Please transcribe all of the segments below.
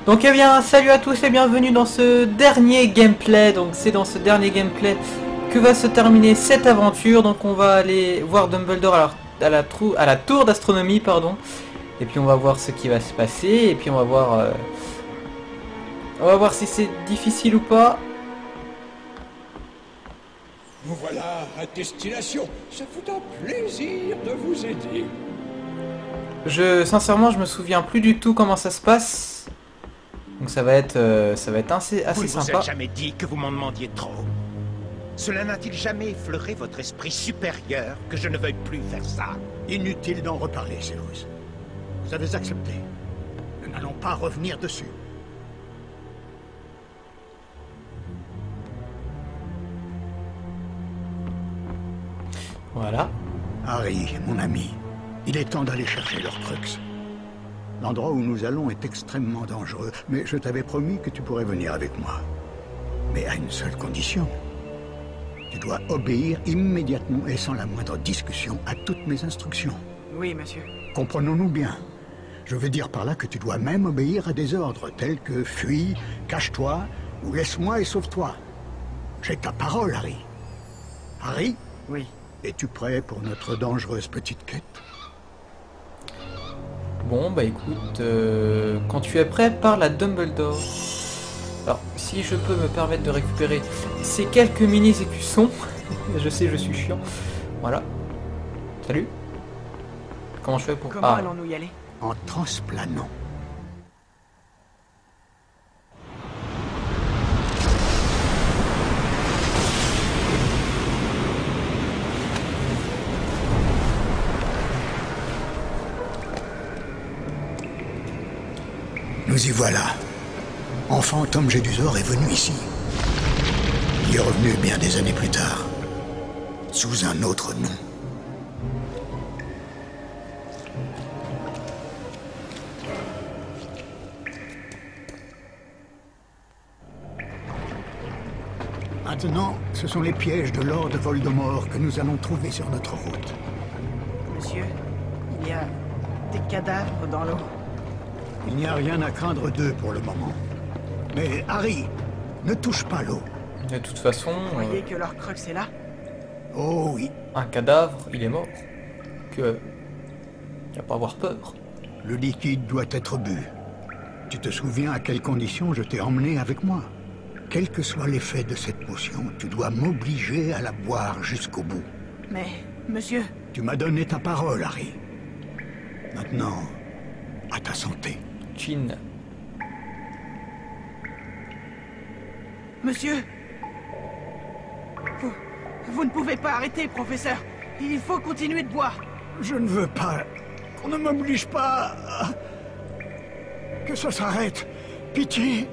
Donc eh bien, salut à tous et bienvenue dans ce dernier gameplay. Donc c'est dans ce dernier gameplay que va se terminer cette aventure. Donc on va aller voir Dumbledore à la tour d'astronomie, pardon. Et puis on va voir ce qui va se passer. Et puis on va voir si c'est difficile ou pas. Vous voilà à destination. Ça fait un plaisir de vous aider. Sincèrement, je me souviens plus du tout comment ça se passe. Donc ça va être assez Vous ne vous sympa. êtes jamais dit que vous m'en demandiez trop? Cela n'a-t-il jamais effleuré votre esprit supérieur que je ne veuille plus faire ça? Inutile d'en reparler, Severus. Vous avez accepté. Nous n'allons pas revenir dessus. Voilà. Harry, mon ami, il est temps d'aller chercher leurs trucs. L'endroit où nous allons est extrêmement dangereux, mais je t'avais promis que tu pourrais venir avec moi. Mais à une seule condition. Tu dois obéir immédiatement et sans la moindre discussion à toutes mes instructions. Oui, monsieur. Comprenons-nous bien. Je veux dire par là que tu dois même obéir à des ordres tels que fuis, cache-toi ou laisse-moi et sauve-toi. J'ai ta parole, Harry. Harry, Oui. es-tu prêt pour notre dangereuse petite quête? Bon bah écoute, quand tu es prêt, parle à Dumbledore. Alors, si je peux me permettre de récupérer ces quelques mini-écussons. Je sais, je suis chiant. Voilà. Salut. Comment je fais pour... Comment Ah, allons-nous y aller? En transplanant. Nous y voilà. Enfant Tom Jedusor est venu ici. Il est revenu bien des années plus tard. Sous un autre nom. Maintenant, ce sont les pièges de Lord Voldemort que nous allons trouver sur notre route. Monsieur, il y a des cadavres dans l'eau. Il n'y a rien à craindre d'eux pour le moment. Mais Harry, ne touche pas l'eau. de toute façon, Vous croyez que leur crux est là? Oh oui, un cadavre, il est mort. Que... Il n'y a pas à avoir peur. le liquide doit être bu. Tu te souviens à quelles conditions je t'ai emmené avec moi? Quel que soit l'effet de cette potion, tu dois m'obliger à la boire jusqu'au bout. Mais, monsieur... Tu m'as donné ta parole, Harry. Maintenant, à ta santé. Chin. Monsieur Vous ne pouvez pas arrêter, professeur. Il faut continuer de boire. Je ne veux pas qu'on ne m'oblige pas. Que ça s'arrête. Pitié,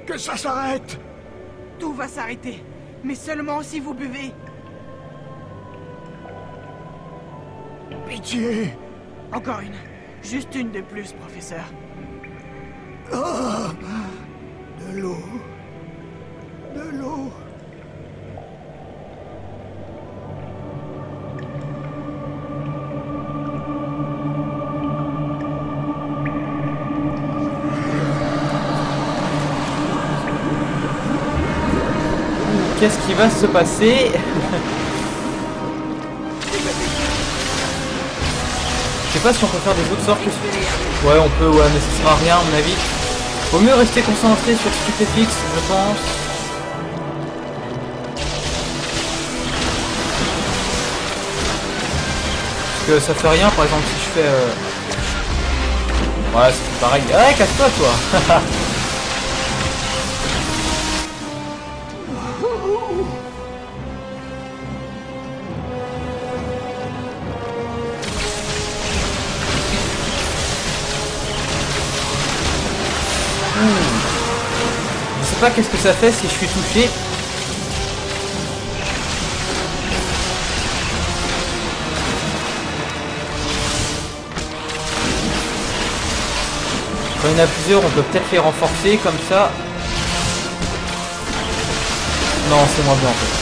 que ça s'arrête. Tout va s'arrêter. Mais seulement si vous buvez. Pitié. Encore une. Juste une de plus, professeur. Oh, de l'eau. De l'eau. Qu'est-ce qui va se passer? Je sais pas si on peut faire des autres sorts que... Ouais, on peut, ouais, mais ça sert à rien à mon avis. Vaut mieux rester concentré sur Stupéfix, je pense. Parce que ça fait rien, par exemple, si je fais... Ouais, c'est pareil. Ouais, casse-toi, toi. Je sais pas qu'est-ce que ça fait si je suis touché. Quand il y en a plusieurs, on peut peut-être les renforcer comme ça. Non, c'est moins bien en fait.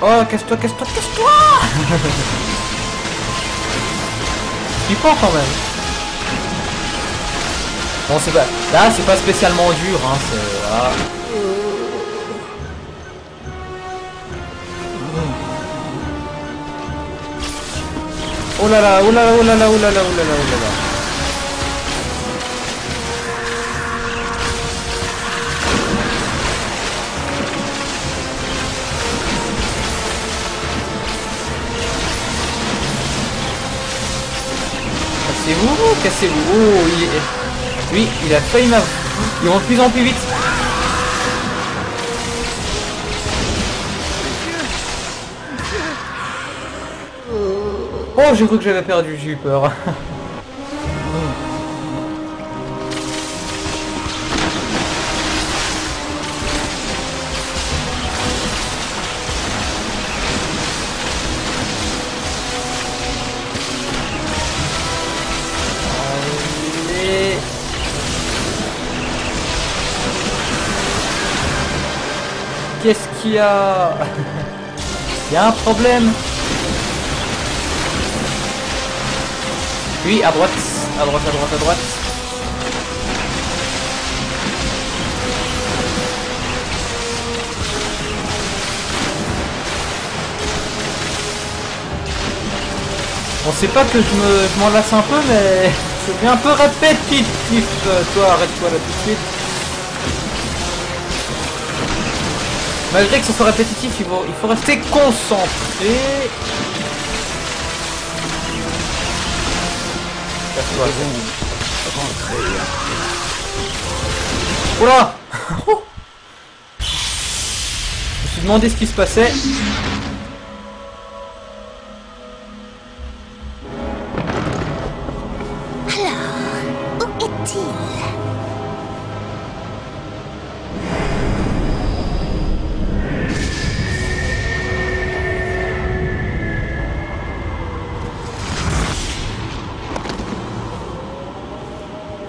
Oh, casse-toi, casse-toi, casse-toi. flippant quand même. Bon, c'est pas... Là, c'est pas spécialement dur, hein, c'est... Voilà. Oh là là, oh là là, oh là là, oh là là, oh là là, oh là là. Cassez-vous, cassez-vous. Oh, il est... Lui, il a failli m'avoir. Ils vont de plus en plus vite. Oh, j'ai cru que j'avais perdu, j'ai eu peur. Allez. Qu'est-ce qu'il y a? Il y a un problème. Oui, à droite, à droite, à droite, à droite. On sait pas que je m'en lasse un peu, mais c'est bien un peu répétitif. Toi, arrête-toi là tout de suite. Malgré que ce soit répétitif, il faut rester concentré. Oula. Je me suis demandé ce qui se passait. Alors, où est-il?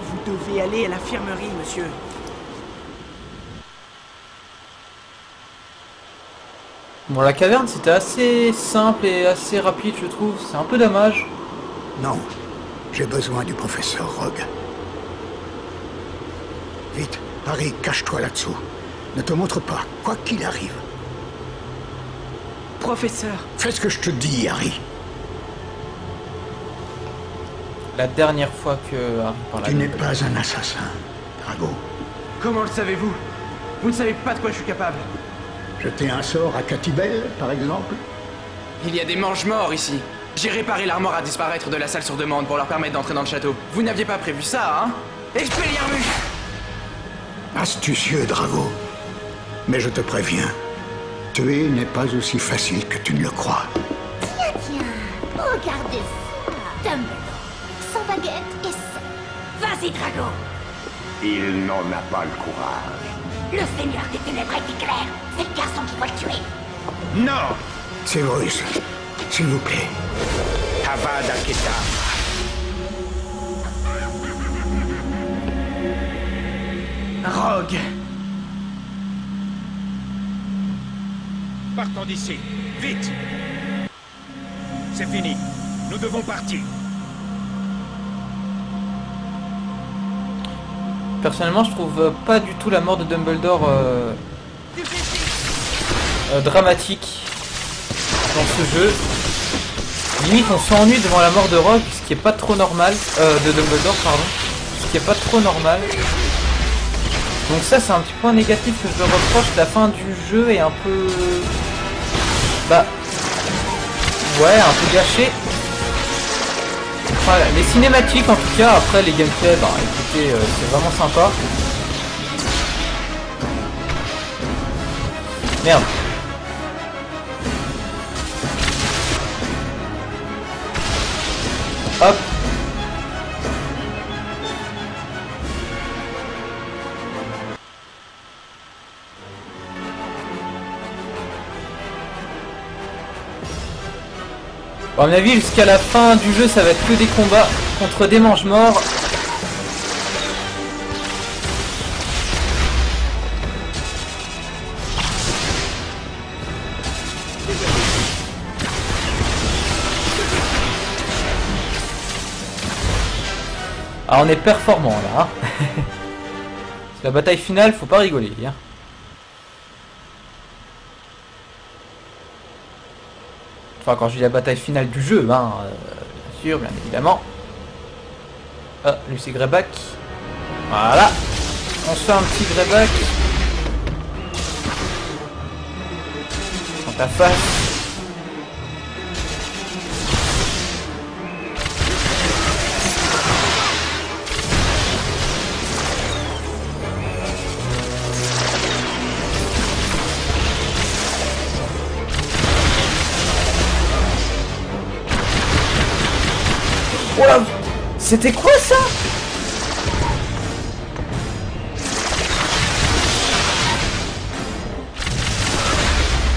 Vous devez aller à l'infirmerie, monsieur. Bon, la caverne c'était assez simple et assez rapide, je trouve. C'est un peu dommage. Non, j'ai besoin du professeur Rogue. Vite, Harry, cache-toi là-dessous. Ne te montre pas, quoi qu'il arrive. Professeur, Fais ce que je te dis, Harry. La dernière fois que Harry parle à Tu n'es Dumbledore. pas un assassin, Drago. Comment le savez-vous? Vous ne savez pas de quoi je suis capable. Jeter un sort à Catibel, par exemple? Il y a des mange-morts ici. J'ai réparé l'armoire à disparaître de la salle sur demande pour leur permettre d'entrer dans le château. Vous n'aviez pas prévu ça, hein? Expelliarmus! Astucieux, Drago. Mais je te préviens, tuer n'est pas aussi facile que tu ne le crois. Tiens, tiens, regardez ça. Dumbledore, sans baguette et seul. Vas-y, Drago. Il n'en a pas le courage. Le Seigneur des Ténèbres est clair. C'est le garçon qui va le tuer. Non! Severus, s'il vous plaît. Avada Kedavra. Rogue! Partons d'ici. Vite! C'est fini. Nous devons partir. Personnellement, je trouve pas du tout la mort de Dumbledore dramatique dans ce jeu. Limite, on s'ennuie devant la mort de Rogue, ce qui est pas trop normal. De Dumbledore, pardon. Ce qui est pas trop normal. Donc ça, c'est un petit point négatif que je me reproche. La fin du jeu est un peu... Bah... Ouais, un peu gâché. Enfin, les cinématiques en tout cas, après les gameplays, bah écoutez, c'est vraiment sympa. Merde. Hop. Bon, à mon avis, jusqu'à la fin du jeu, ça va être que des combats contre des mange-morts. Ah, on est performant là. Hein. La bataille finale, faut pas rigoler. Hein. Enfin, quand je dis la bataille finale du jeu, hein, bien sûr, bien évidemment. Ah, lui c'est Greyback. Voilà. On se fait un petit Greyback. Dans ta face. Oh là, c'était quoi ça?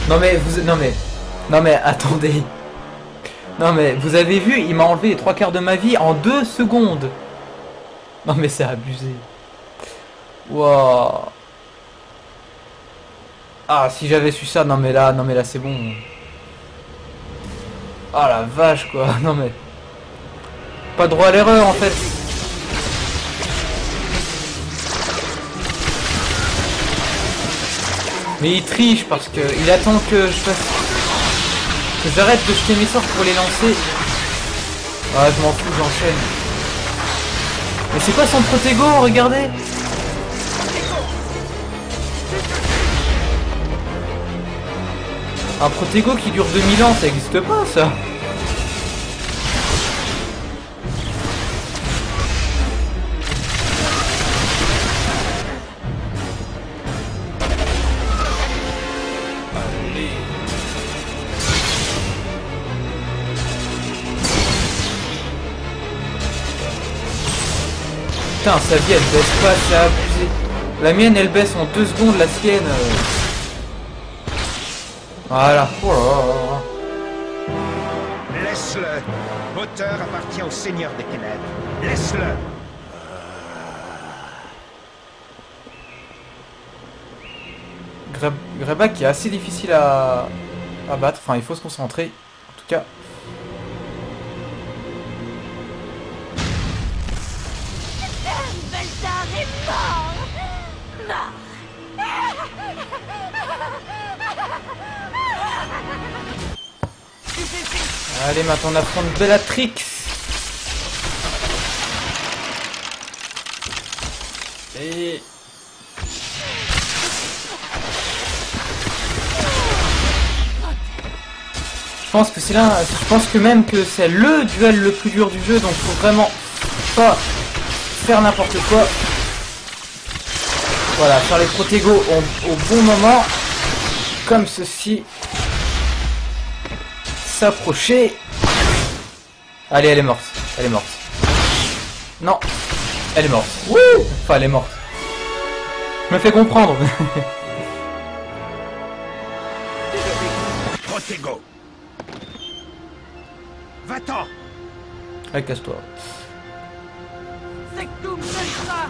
Non mais attendez. Non mais vous avez vu, il m'a enlevé les 3/4 de ma vie en 2 secondes. Non mais c'est abusé. Waouh. Ah, si j'avais su ça, non mais là c'est bon. Ah la vache quoi, non mais pas droit à l'erreur en fait. Mais il triche parce que il attend que je fasse, que j'arrête de jeter mes sorts pour les lancer. Ah, je m'en fous, j'enchaîne. Mais c'est quoi son protégo, regardez. Un protégo qui dure 2000 ans, ça existe pas ça. Putain, sa vie elle baisse pas, c'est abusé. La mienne elle baisse en 2 secondes, la sienne. Voilà. Oh là là. Laisse-le. L'auteur appartient au Seigneur des Ténèbres. Laisse-le. Greyback qui est assez difficile à battre. Enfin, il faut se concentrer. En tout cas. Dumbledore est mort. Allez, maintenant on affronte Bellatrix. Et... je pense que c'est là, je pense que même que c'est le duel le plus dur du jeu, donc faut vraiment pas faire n'importe quoi. Voilà, faire les protégos au bon moment, comme ceci. S'approcher. Allez, elle est morte. Elle est morte. Non, elle est morte. Wouh, enfin, elle est morte. Je me fais comprendre. Protego. Va-t'en. Allez, casse-toi.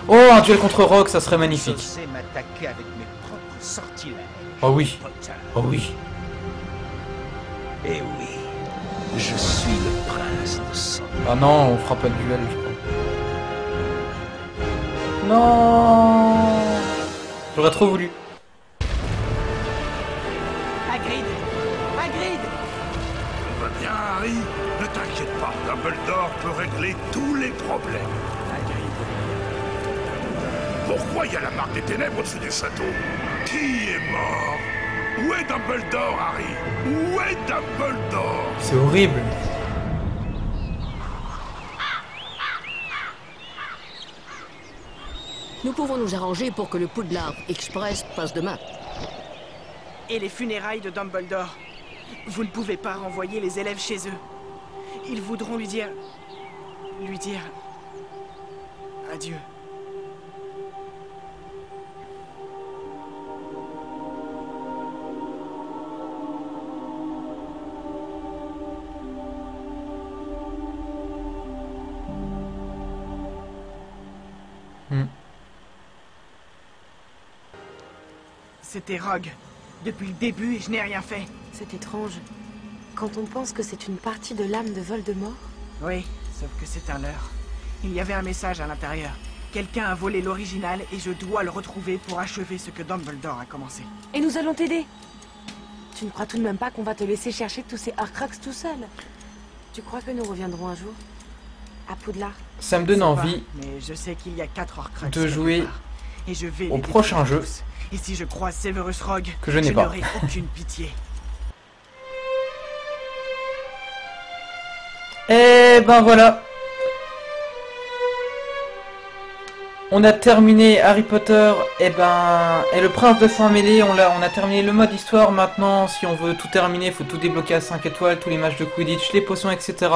Oh, un duel contre Rogue, ça serait magnifique. Je sais m'attaquer avec mes propres sortilèges. Oh oui. Potter. Oh oui. Eh oui, je suis le prince de sang. Ah non, on fera pas de duel, je crois. Non. J'aurais trop voulu. Hagrid. Hagrid. On va bien, Harry. Ne t'inquiète pas, Dumbledore peut régler tous les problèmes. Pourquoi il y a la marque des ténèbres au-dessus du château? Qui est mort? Où est Dumbledore, Harry? Où est Dumbledore? C'est horrible. Nous pouvons nous arranger pour que le Poudlard Express passe demain. Et les funérailles de Dumbledore. Vous ne pouvez pas renvoyer les élèves chez eux. Ils voudront lui dire adieu. C'était Rogue. Depuis le début, je n'ai rien fait. C'est étrange. Quand on pense que c'est une partie de l'âme de Voldemort. Oui, sauf que c'est un leurre. Il y avait un message à l'intérieur. Quelqu'un a volé l'original et je dois le retrouver pour achever ce que Dumbledore a commencé. Et nous allons t'aider. Tu ne crois tout de même pas qu'on va te laisser chercher tous ces Horcruxes tout seul? Tu crois que nous reviendrons un jour? À Poudlard? Ça me donne envie mais je sais qu'il y a 4 Horcruxes de jouer et je vais au prochain jeu tous. Et si je croise Severus Rogue, que je n'ai pas. n'aurai aucune pitié. Et ben voilà. On a terminé Harry Potter et le Prince de Sang-Mêlé. On a terminé le mode histoire. Maintenant, si on veut tout terminer, il faut tout débloquer à 5 étoiles, tous les matchs de Quidditch, les potions, etc.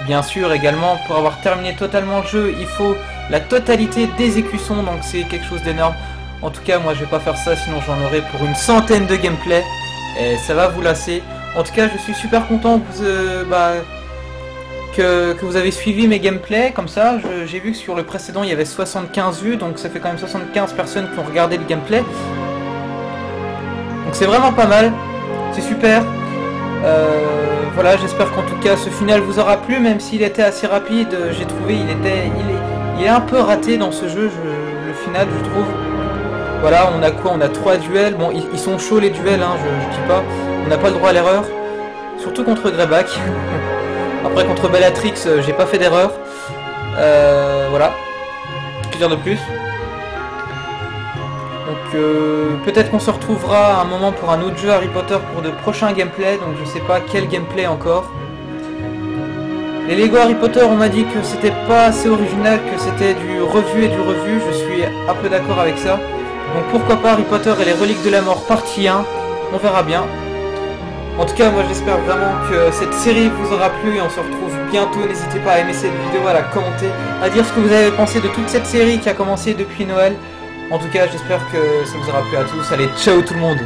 Bien sûr, également, pour avoir terminé totalement le jeu, il faut la totalité des écussons, donc c'est quelque chose d'énorme. En tout cas, moi je vais pas faire ça, sinon j'en aurai pour une centaine de gameplay, et ça va vous lasser. En tout cas, je suis super content que vous avez suivi mes gameplays, comme ça. J'ai vu que sur le précédent, il y avait 75 vues, donc ça fait quand même 75 personnes qui ont regardé le gameplay. Donc c'est vraiment pas mal, c'est super. Voilà, j'espère qu'en tout cas ce final vous aura plu, même s'il était assez rapide. J'ai trouvé il est un peu raté dans ce jeu, le final, je trouve. Voilà, on a quoi? On a 3 duels. Bon, ils sont chauds les duels, hein, je dis pas. On n'a pas le droit à l'erreur, surtout contre Greyback. Après contre Bellatrix, j'ai pas fait d'erreur. Voilà, que dire de plus? Donc peut-être qu'on se retrouvera à un moment pour un autre jeu Harry Potter pour de prochains gameplays, donc je sais pas quel gameplay encore. Les Lego Harry Potter, on m'a dit que c'était pas assez original, que c'était du revu et du revu, je suis un peu d'accord avec ça. Donc pourquoi pas Harry Potter et les Reliques de la Mort partie 1, on verra bien. En tout cas, moi j'espère vraiment que cette série vous aura plu et on se retrouve bientôt. N'hésitez pas à aimer cette vidéo, à la commenter, à dire ce que vous avez pensé de toute cette série qui a commencé depuis Noël. En tout cas, j'espère que ça vous aura plu à tous. Allez, ciao tout le monde!